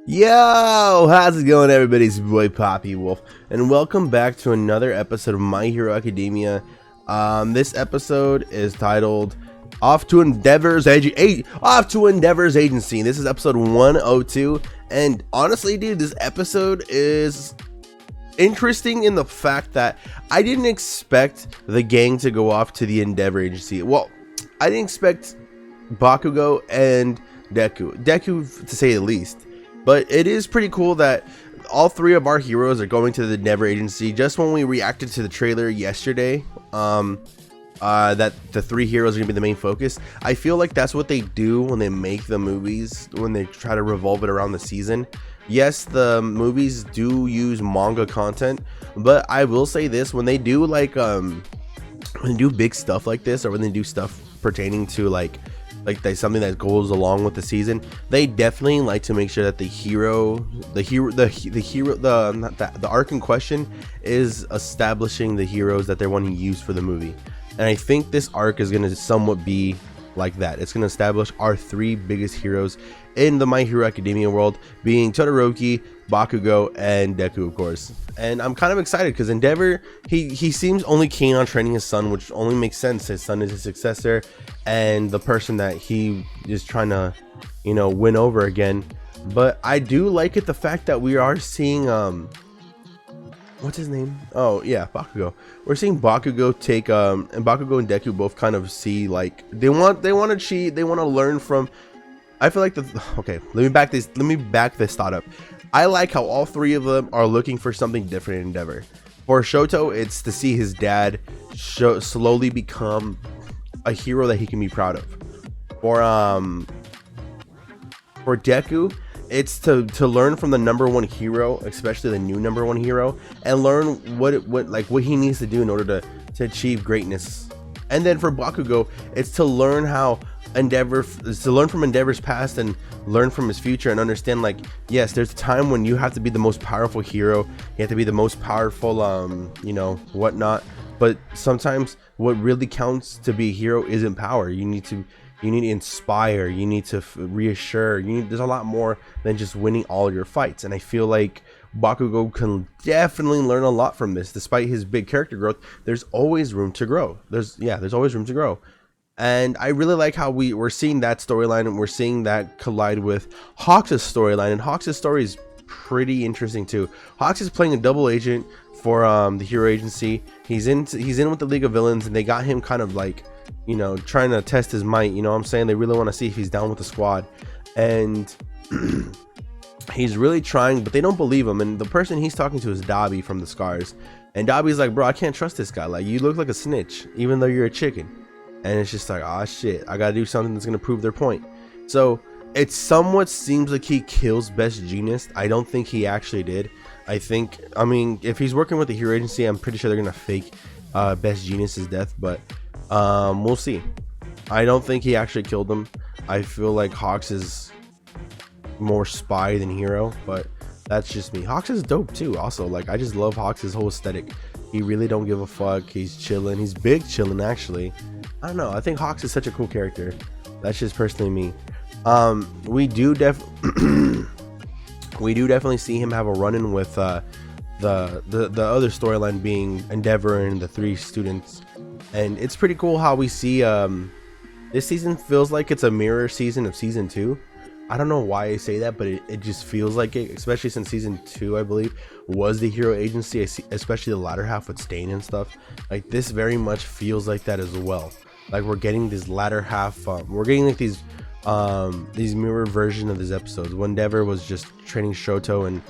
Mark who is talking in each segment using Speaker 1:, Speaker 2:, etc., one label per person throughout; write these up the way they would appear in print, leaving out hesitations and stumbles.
Speaker 1: Yo, how's it going, everybody? It's your boy Poppy Wolf, and welcome back to another episode of My Hero Academia. This episode is titled "Off to Endeavor's Agency." This is episode 102, and honestly, dude, this episode is interesting in the fact that I didn't expect the gang to go off to the Endeavor Agency. Well, I didn't expect Bakugo and Deku to say the least. But it is pretty cool that all three of our heroes are going to the Endeavor Agency. Just when we reacted to the trailer yesterday, that the three heroes are going to be the main focus, I feel like that's what they do when they make the movies, when they try to revolve it around the season. Yes, the movies do use manga content, but I will say this, when they do when they do big stuff like this, or when they do stuff pertaining to like there's something that goes along with the season, they definitely like to make sure that the arc in question is establishing the heroes that they're wanting to use for the movie. And I think this arc is going to somewhat be like that. It's going to establish our three biggest heroes in the My Hero Academia world, being Todoroki, Bakugo, and Deku, of course. And I'm kind of excited because Endeavor, he seems only keen on training his son, which only makes sense. His son is his successor and the person that he is trying to, win over again. But I do like it, the fact that we are seeing what's his name? Oh yeah, Bakugo. We're seeing Bakugo take and Bakugo and Deku both kind of see like they want to cheat, they want to learn from. I feel like okay, let me back this thought up. I like how all three of them are looking for something different in Endeavor. For Shoto, it's to see his dad slowly become a hero that he can be proud of. For Deku, it's to learn from the number one hero, especially the new number one hero, and learn what he needs to do in order to achieve greatness. And then for Bakugo, it's to learn from Endeavor's past and learn from his future, and understand yes, there's a time when you have to be the most powerful hero, you have to be the most powerful whatnot, but sometimes what really counts to be a hero isn't power. You need to inspire, you need to reassure, there's a lot more than just winning all your fights. And I feel like Bakugo can definitely learn a lot from this. Despite his big character growth, there's always room to grow. There's always room to grow. And I really like how we're seeing that storyline, and we're seeing that collide with Hawks' storyline. And Hawks' story is pretty interesting too. Hawks is playing a double agent for the Hero Agency. He's in with the League of Villains, and they got him kind of trying to test his might. You know what I'm saying? They really want to see if he's down with the squad, and he's really trying, but they don't believe him. And the person he's talking to is Dabi from the Scars, and Dabi's like, bro, I can't trust this guy. Like, you look like a snitch even though you're a chicken. And it's just like, ah, shit, I gotta do something that's gonna prove their point. So it somewhat seems like he kills Best Genius. I don't think he actually did. I mean, if he's working with the Hero Agency, I'm pretty sure they're gonna fake Best Genius's death, but we'll see. I don't think he actually killed him. I feel like Hawks is more spy than hero, but that's just me. Hawks is dope too. Also, I just love Hawks' whole aesthetic. He really don't give a fuck. He's chilling. He's big chilling, actually. I don't know. I think Hawks is such a cool character. That's just personally me. We do definitely see him have a run-in with the other storyline being Endeavor and the three students. And it's pretty cool how we see this season feels like it's a mirror season of season 2. I don't know why I say that, but it just feels like it, especially since season 2, I believe, was the Hero Agency, especially the latter half with Stain and stuff. Like, this very much feels like that as well. Like, we're getting this latter half, we're getting like these mirror version of these episodes. When Endeavor was just training Shoto and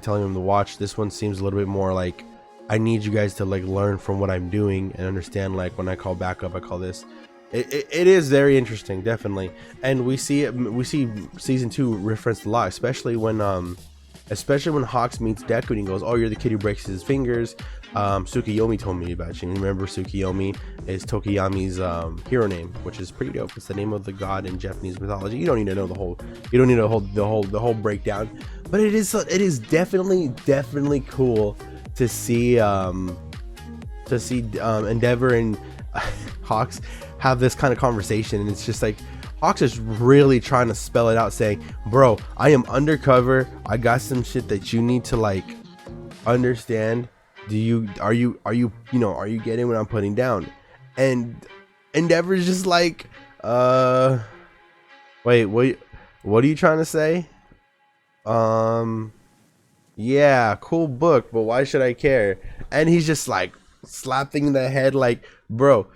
Speaker 1: telling him to watch. This one seems a little bit more like, I need you guys to learn from what I'm doing and understand, when I call backup, I call this. It is very interesting, definitely. And we see season 2 referenced a lot, especially when Hawks meets Deku and he goes, oh, you're the kid who breaks his fingers. Tsukiyomi told me about you. Remember, Tsukiyomi is Tokiyami's hero name, which is pretty dope. It's the name of the god in Japanese mythology. You don't need to know the whole breakdown, but it is definitely cool to see Endeavor and Hawks have this kind of conversation. And it's just like, Hawks is really trying to spell it out, saying, bro, I am undercover. I got some shit that you need to like understand. Are you getting what I'm putting down? And Endeavor's just like, wait, what are you trying to say? Yeah, cool book, but why should I care? And he's just like slapping the head like, bro,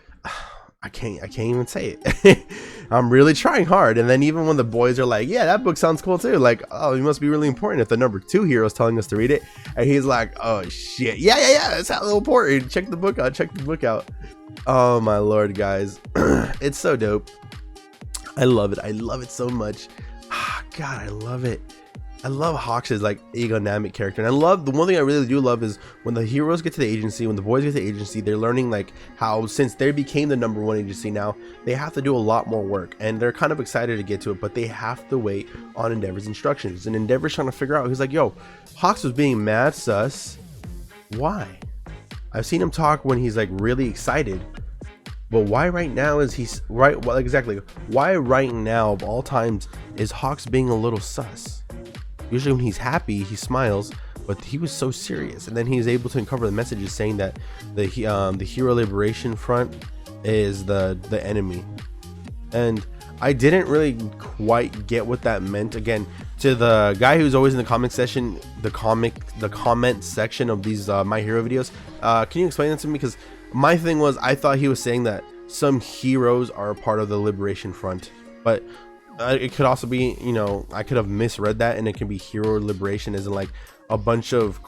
Speaker 1: I can't even say it. I'm really trying hard. And then even when the boys are like, yeah, that book sounds cool too, like, oh, it must be really important if the number 2 hero is telling us to read it. And he's like, oh shit, yeah, it's how important. Check the book out. Oh my lord, guys. It's so dope. I love it so much. God, I love it. I love Hawks' like egonomic character, and I love the one thing I really do love is when the heroes get to the agency, when the boys get to the agency, they're learning like how, since they became the number 1 agency now, they have to do a lot more work, and they're kind of excited to get to it, but they have to wait on Endeavor's instructions. And Endeavor's trying to figure out, he's like, yo, Hawks was being mad sus. Why? I've seen him talk when he's like really excited, but why right now is he right? Well, exactly. Why right now of all times is Hawks being a little sus? Usually when he's happy, he smiles, but he was so serious. And then he's able to uncover the messages saying that the Hero Liberation Front is the enemy. And I didn't really quite get what that meant. Again, to the guy who's always in the comment section, the comment section of these My Hero videos, can you explain that to me? Because my thing was, I thought he was saying that some heroes are a part of the Liberation Front, but it could also be, I could have misread that, and it can be hero liberation as in like a bunch of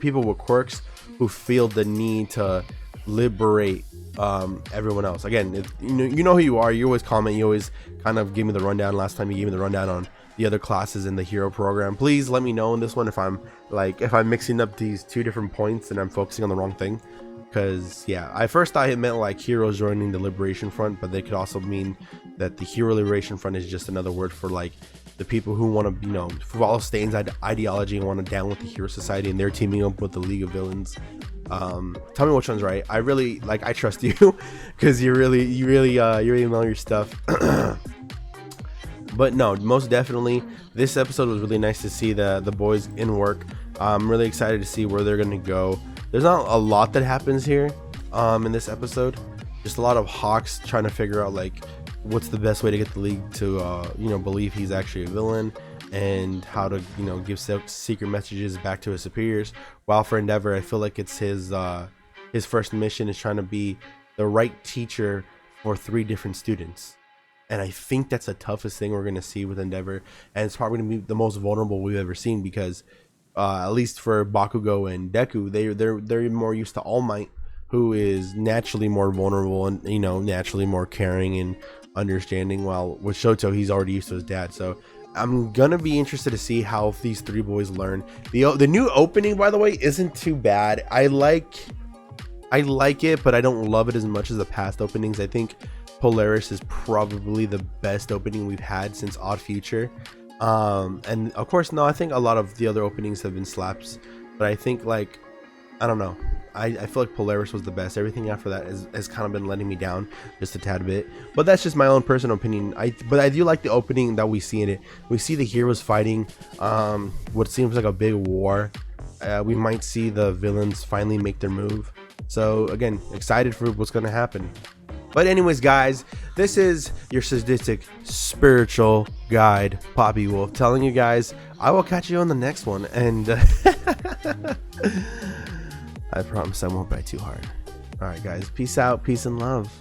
Speaker 1: people with quirks who feel the need to liberate everyone else. Again, if, you know who you are. You always comment, you always kind of give me the rundown. Last time you gave me the rundown on the other classes in the hero program. Please let me know in this one if I'm mixing up these 2 different points and I'm focusing on the wrong thing. Because yeah, I first thought it meant like heroes joining the Liberation Front, but they could also mean that the Hero Liberation Front is just another word for like the people who want to, follow Stain's ideology and want to down with the Hero Society, and they're teaming up with the League of Villains. Tell me which one's right. I really I trust you because you really know your stuff. But no, most definitely this episode was really nice to see the boys in work. I'm really excited to see where they're gonna go. There's not a lot that happens here in this episode. Just a lot of Hawks trying to figure out like what's the best way to get the League to believe he's actually a villain, and how to give secret messages back to his superiors. While for Endeavor, I feel like it's his first mission is trying to be the right teacher for 3 different students. And I think that's the toughest thing we're going to see with Endeavor, and it's probably going to be the most vulnerable we've ever seen, because at least for Bakugo and Deku, they're more used to All Might, who is naturally more vulnerable and naturally more caring and understanding, while with Shoto, he's already used to his dad. So I'm gonna be interested to see how these 3 boys learn. The new opening, by the way, isn't too bad. I like it, but I don't love it as much as the past openings. I think Polaris is probably the best opening we've had since Odd Future. And of course, no, I think a lot of the other openings have been slaps, but I think I don't know. I feel like Polaris was the best. Everything after that has kind of been letting me down just a tad bit, but that's just my own personal opinion. But I do like the opening that we see in it. We see the heroes fighting what seems like a big war. We might see the villains finally make their move. So again, excited for what's going to happen. But anyways, guys, this is your sadistic spiritual guide, Poppy Wolf, telling you guys I will catch you on the next one, and I promise I won't bite too hard. All right, guys, peace out, peace and love.